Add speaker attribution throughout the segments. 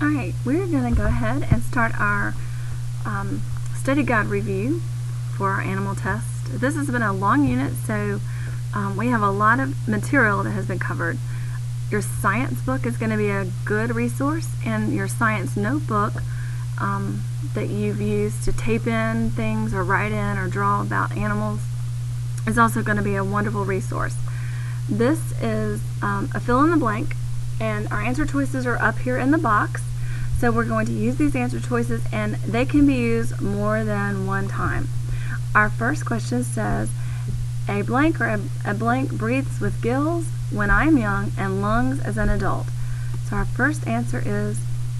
Speaker 1: Alright, we're going to go ahead and start our study guide review for our animal test. This has been a long unit, so we have a lot of material that has been covered. Your science book is going to be a good resource, and your science notebook that you've used to tape in things or write in or draw about animals is also going to be a wonderful resource. This is a fill in the blank, and our answer choices are up here in the box. So we're going to use these answer choices, and they can be used more than one time. Our first question says, a blank or a blank breathes with gills when I'm young and lungs as an adult. So our first answer is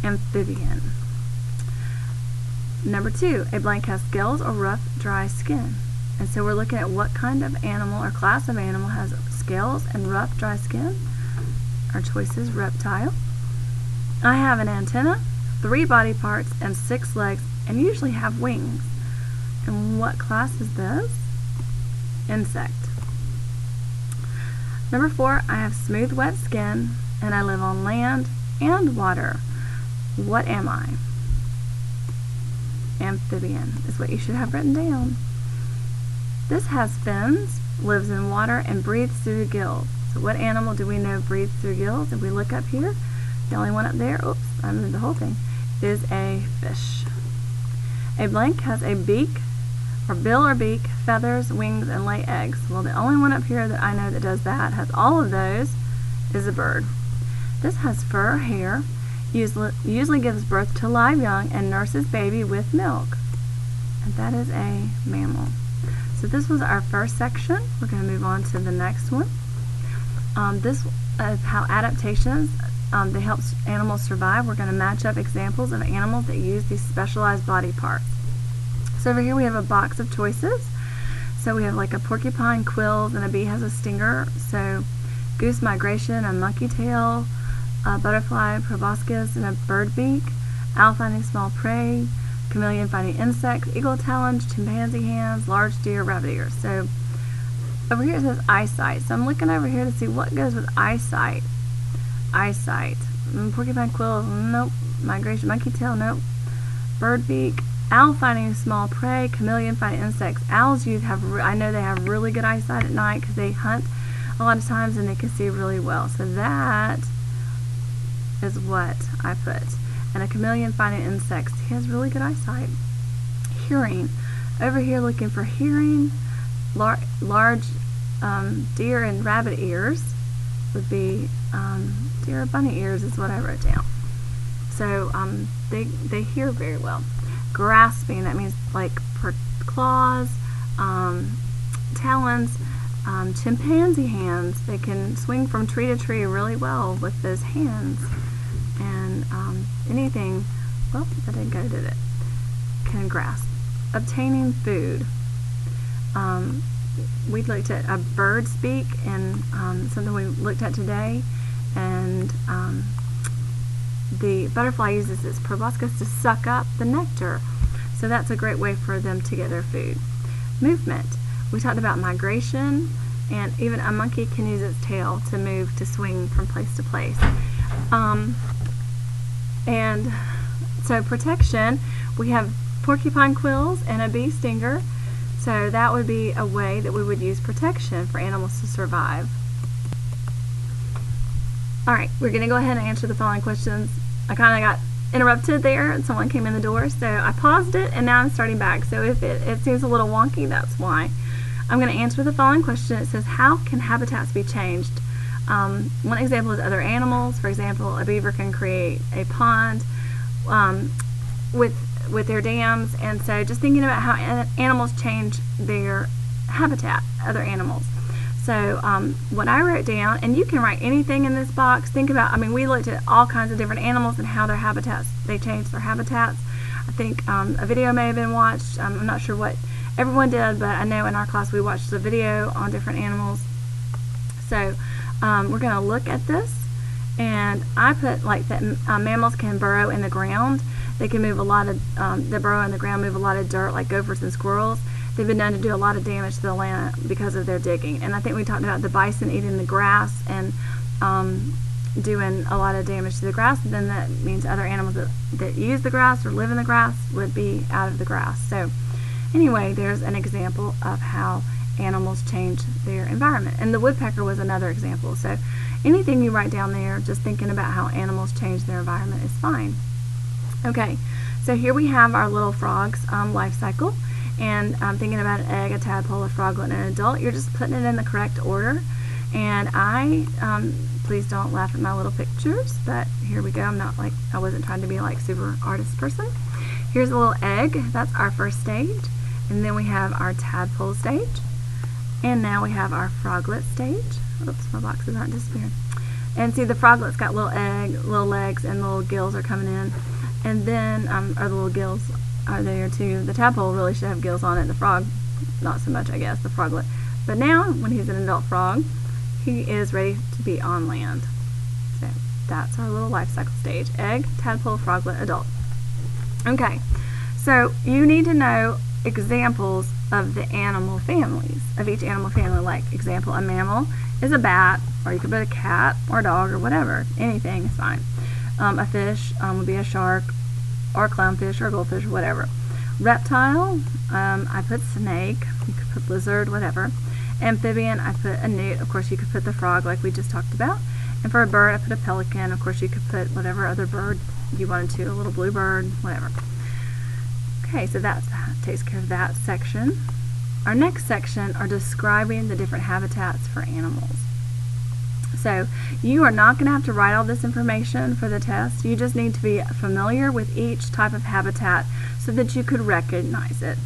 Speaker 1: amphibian. Number 2, a blank has scales or rough, dry skin. And so we're looking at what kind of animal or class of animal has scales and rough, dry skin. Our choice is reptile. I have an antenna, 3 body parts, and 6 legs, and usually have wings. And what class is this? Insect. Number 4, I have smooth, wet skin, and I live on land and water. What am I? Amphibian is what you should have written down. This has fins, lives in water, and breathes through the gills. So what animal do we know breathes through gills? If we look up here, the only one up there, oops, I moved the whole thing, is a fish. A blank has a beak, or bill or beak, feathers, wings, and lay eggs. Well, the only one up here that I know that does that, has all of those, is a bird. This has fur or hair, usually gives birth to live young, and nurses baby with milk. And that is a mammal. So this was our first section. We're going to move on to the next one. This is how adaptations that helps animals survive. We're going to match up examples of animals that use these specialized body parts. So over here we have a box of choices. So we have like a porcupine quills, and a bee has a stinger. So goose migration, a monkey tail, a butterfly proboscis, and a bird beak. Owl finding small prey, chameleon finding insects, eagle talons, chimpanzee hands, large deer, rabbit ears. So over here it says eyesight. So I'm looking over here to see what goes with eyesight. Eyesight. Porcupine quill, nope. Migration, monkey tail, nope. Bird beak. Owl finding small prey, chameleon finding insects. Owls I know they have really good eyesight at night because they hunt a lot of times and they can see really well. So that is what I put. And a chameleon finding insects. He has really good eyesight. Hearing. Over here looking for hearing. Large deer and rabbit ears would be deer or bunny ears is what I wrote down. So they hear very well. Grasping, that means like claws, talons, chimpanzee hands. They can swing from tree to tree really well with those hands. And anything, well, that didn't go, did it? Can grasp. Obtaining food. We looked at a bird's beak, and something we looked at today, and the butterfly uses its proboscis to suck up the nectar. So that's a great way for them to get their food. Movement. We talked about migration, and even a monkey can use its tail to move, to swing from place to place. And so protection, we have porcupine quills and a bee stinger. So that would be a way that we would use protection for animals to survive. Alright, we're going to go ahead and answer the following questions. I kind of got interrupted there and someone came in the door, so I paused it and now I'm starting back. So if it seems a little wonky, that's why. I'm going to answer the following question. It says, how can habitats be changed? One example is other animals. For example, a beaver can create a pond with their dams, and so just thinking about how animals change their habitat, other animals. So what I wrote down, and you can write anything in this box, think about, we looked at all kinds of different animals and how their habitats, they changed their habitats. I think a video may have been watched. I'm not sure what everyone did, but I know in our class we watched a video on different animals. So we're going to look at this, and I put like that mammals can burrow in the ground. They can move a lot of, they burrow in the ground, move a lot of dirt, like gophers and squirrels. They've been known to do a lot of damage to the land because of their digging. And I think we talked about the bison eating the grass, and doing a lot of damage to the grass, then that means other animals that use the grass or live in the grass would be out of the grass. So anyway, there's an example of how animals change their environment. And the woodpecker was another example. So anything you write down there, just thinking about how animals change their environment is fine. Okay, so here we have our little frog's life cycle. And I'm thinking about an egg, a tadpole, a froglet, and an adult. You're just putting it in the correct order. And please don't laugh at my little pictures, but here we go. I wasn't trying to be like super artist person. Here's a little egg. That's our first stage. And then we have our tadpole stage. And now we have our froglet stage. Oops, my boxes aren't disappearing. And see, the froglet's got little legs, and little gills are coming in. And then, or the little gills are there too. The tadpole really should have gills on it. The frog, not so much, I guess, the froglet. But now, when he's an adult frog, he is ready to be on land. So that's our little life cycle stage. Egg, tadpole, froglet, adult. Okay, so you need to know examples of the animal families, of each animal family. Like, example, a mammal is a bat, or you could put a cat or a dog or whatever. Anything is fine. A fish would be a shark or a clownfish or a goldfish or whatever. Reptile, I put snake. You could put lizard, whatever. Amphibian, I put a newt. Of course, you could put the frog like we just talked about. And for a bird, I put a pelican. Of course, you could put whatever other bird you wanted to, a little bluebird, whatever. Okay, so that takes care of that section. Our next section are describing the different habitats for animals. So you are not going to have to write all this information for the test. You just need to be familiar with each type of habitat so that you could recognize it.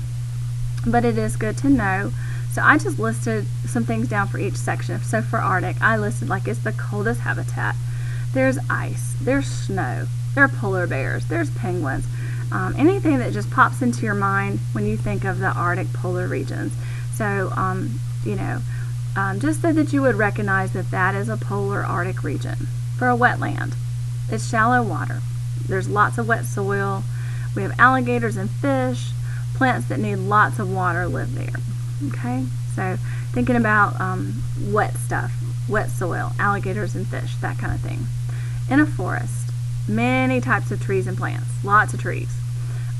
Speaker 1: But it is good to know. So I just listed some things down for each section. So for Arctic, I listed like it's the coldest habitat. There's ice, there's snow, there are polar bears, there's penguins. Anything that just pops into your mind when you think of the Arctic polar regions. So, just so that you would recognize that that is a polar Arctic region. For a wetland, it's shallow water. There's lots of wet soil. We have alligators and fish. Plants that need lots of water live there. Okay, so thinking about wet stuff, wet soil, alligators and fish, that kind of thing. In a forest, many types of trees and plants, lots of trees.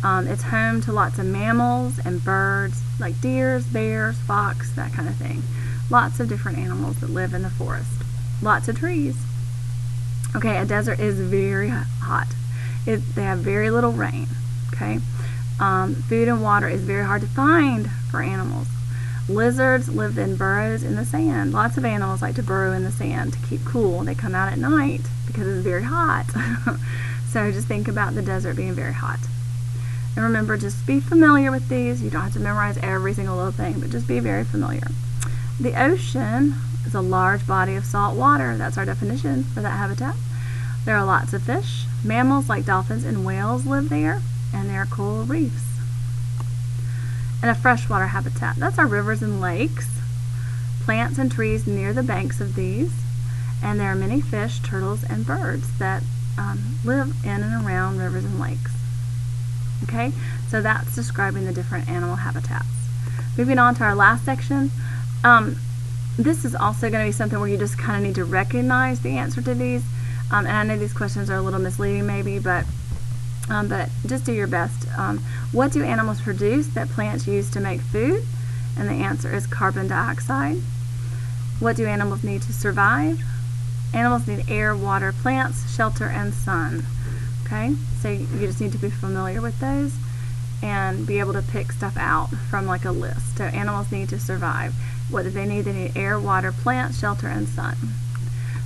Speaker 1: It's home to lots of mammals and birds, like deers, bears, fox, that kind of thing. Lots of different animals that live in the forest. Lots of trees. Okay, a desert is very hot. They have very little rain. Okay, food and water is very hard to find for animals. Lizards live in burrows in the sand. Lots of animals like to burrow in the sand to keep cool. They come out at night because it's very hot. So just think about the desert being very hot. And remember, just be familiar with these. You don't have to memorize every single little thing, but just be very familiar. The ocean is a large body of salt water. That's our definition for that habitat. There are lots of fish. Mammals like dolphins and whales live there, and there are coral reefs. And a freshwater habitat, that's our rivers and lakes. Plants and trees near the banks of these. And there are many fish, turtles, and birds that live in and around rivers and lakes. Okay, so that's describing the different animal habitats. Moving on to our last section. This is also going to be something where you just kind of need to recognize the answer to these. And I know these questions are a little misleading maybe, but just do your best. What do animals produce that plants use to make food? And the answer is carbon dioxide. What do animals need to survive? Animals need air, water, plants, shelter, and sun. Okay, so you just need to be familiar with those and be able to pick stuff out from like a list. So animals need to survive. What do they need? They need air, water, plants, shelter, and sun.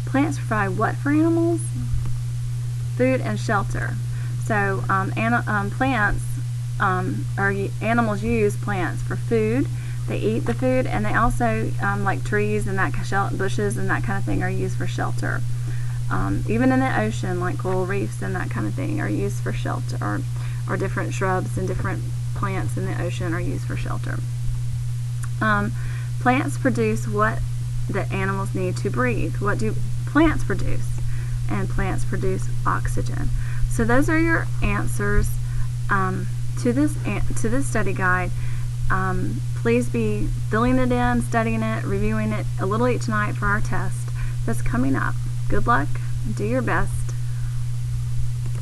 Speaker 1: Plants provide what for animals? Food and shelter. So plants, or animals use plants for food. They eat the food, and they also, like trees and that bushes and that kind of thing, are used for shelter. Even in the ocean, like coral reefs and that kind of thing are used for shelter, or different shrubs and different plants in the ocean are used for shelter. Plants produce what the animals need to breathe. What do plants produce? And plants produce oxygen. So those are your answers to this study guide. Please be filling it in, studying it, reviewing it a little each night for our test that's coming up. Good luck. Do your best.